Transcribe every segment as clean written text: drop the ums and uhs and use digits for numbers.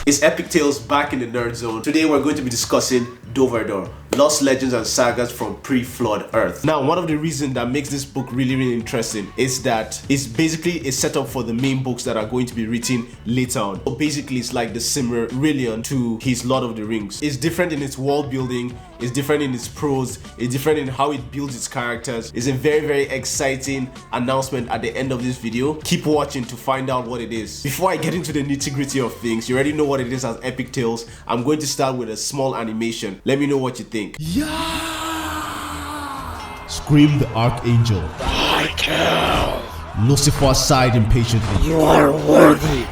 It's Epictalez back in the nerd zone. Today we're going to be discussing Dor Vahdor, lost legends and sagas from pre-flood Earth. Now, one of the reasons that makes this book really interesting is that it's basically a setup for the main books that are going to be written later on. So basically, it's like the Silmarillion to his Lord of the Rings. It's different in its world building, it's different in its prose, it's different in how it builds its characters. It's a very exciting announcement at the end of this video. Keep watching to find out what it is. Before I get into the nitty-gritty of things, you already know what it is as Epictalez. I'm going to start with a small animation. Let me know what you think. Yeah! Screamed the Archangel. I kill. Lucifer sighed impatiently. You are worthy,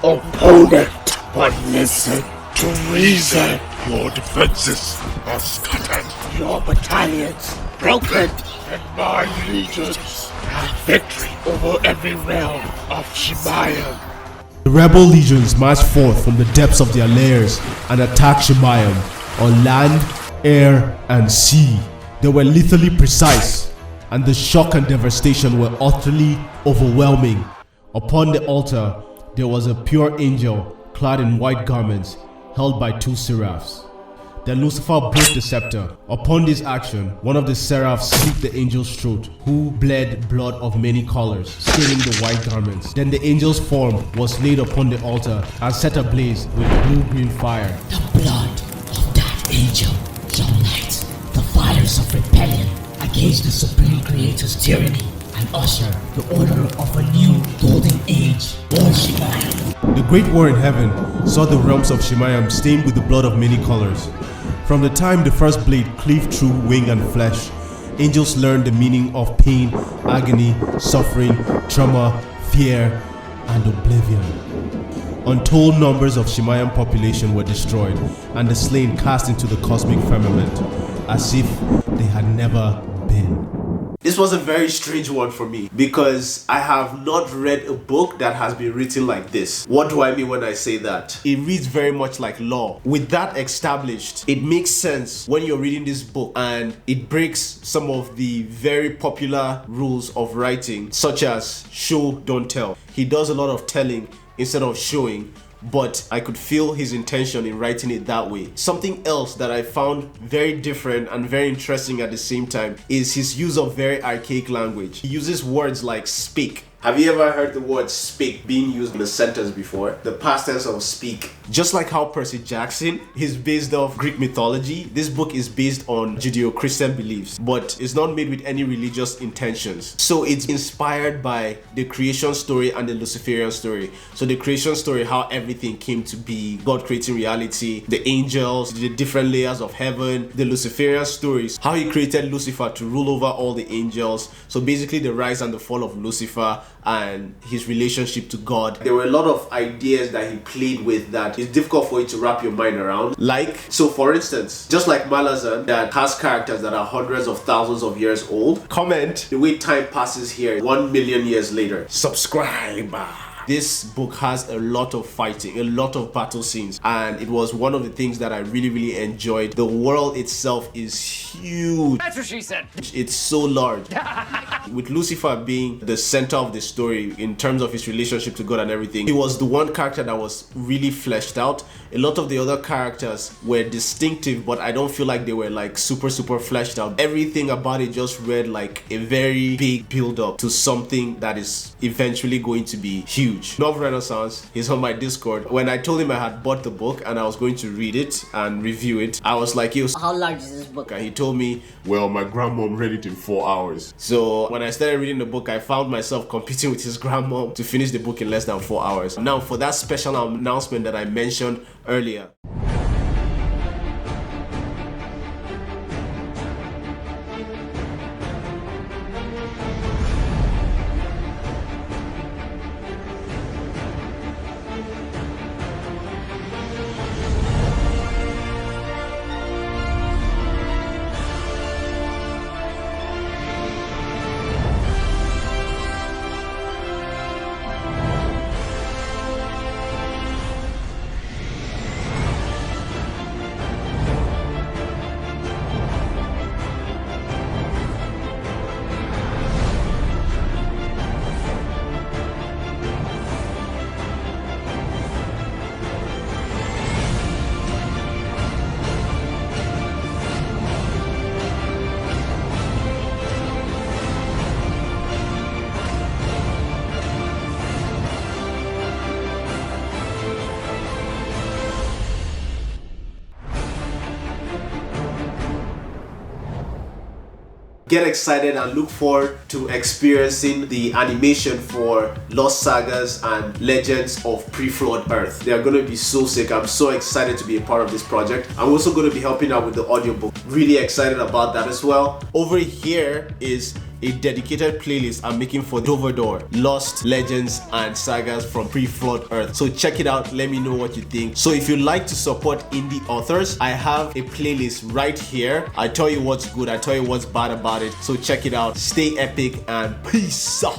opponent, but listen to reason. Your defenses are scattered, your battalions broken, and my legions have victory over every realm of Shemayim. The rebel legions marched forth from the depths of their lairs and attacked Shemayim on land, air, and sea. They were lethally precise, and the shock and devastation were utterly overwhelming. Upon the altar, there was a pure angel clad in white garments, held by two seraphs. Then Lucifer broke the scepter. Upon this action, one of the seraphs slit the angel's throat, who bled blood of many colors, staining the white garments. Then the angel's form was laid upon the altar and set ablaze with blue-green fire. The blood of that angel shall light the fires of rebellion against the Supreme Creator's tyranny and usher the order of a new golden age for Shemayim. The great war in heaven saw the realms of Shemayim stained with the blood of many colors. From the time the first blade cleaved through wing and flesh, angels learned the meaning of pain, agony, suffering, trauma, fear, and oblivion. Untold numbers of Shemayim population were destroyed, and the slain cast into the cosmic firmament, as if they had never been. This was a very strange one for me because I have not read a book that has been written like this. What do I mean when I say that? It reads very much like law. With that established, it makes sense when you're reading this book and it breaks some of the very popular rules of writing, such as show, don't tell. He does a lot of telling instead of showing, but I could feel his intention in writing it that way. Something else that I found very different and very interesting at the same time is his use of very archaic language. He uses words like speak. Have you ever heard the word speak being used in a sentence before? The past tense of speak. Just like how Percy Jackson is based off Greek mythology, this book is based on Judeo-Christian beliefs, but it's not made with any religious intentions. So it's inspired by the creation story and the Luciferian story. So the creation story, how everything came to be, God creating reality, the angels, the different layers of heaven, the Luciferian stories, how he created Lucifer to rule over all the angels. So basically the rise and the fall of Lucifer and his relationship to God. There were a lot of ideas that he played with that it's difficult for you to wrap your mind around. Like, so for instance, just like Malazan that has characters that are hundreds of thousands of years old, comment the way time passes here 1 million years later. Subscribe. This book has a lot of fighting, a lot of battle scenes, and it was one of the things that I really enjoyed. The world itself is huge. That's what she said. It's so large. With Lucifer being the center of the story in terms of his relationship to God and everything, he was the one character that was really fleshed out. A lot of the other characters were distinctive, but I don't feel like they were like super fleshed out. Everything about it just read like a very big build up to something that is eventually going to be huge. Novus Renaissance, he's on my Discord. When I told him I had bought the book and I was going to read it and review it, I was like, yo, How large is this book? and he told me, well, my grandmom read it in 4 hours. So when I started reading the book, I found myself competing with his grandmom to finish the book in less than 4 hours. Now, for that special announcement that I mentioned earlier, get excited and look forward to experiencing the animation for Lost Sagas and Legends of Pre-Flood Earth. They are going to be so sick. I'm so excited to be a part of this project. I'm also going to be helping out with the audiobook. Really excited about that as well. Over here is a dedicated playlist I'm making for Dor Vahdor, Lost Legends and Sagas from Pre-Flood Earth. So check it out, let me know what you think. So if you'd like to support indie authors, I have a playlist right here. I tell you what's good, I tell you what's bad about it. So check it out. Stay epic and peace out.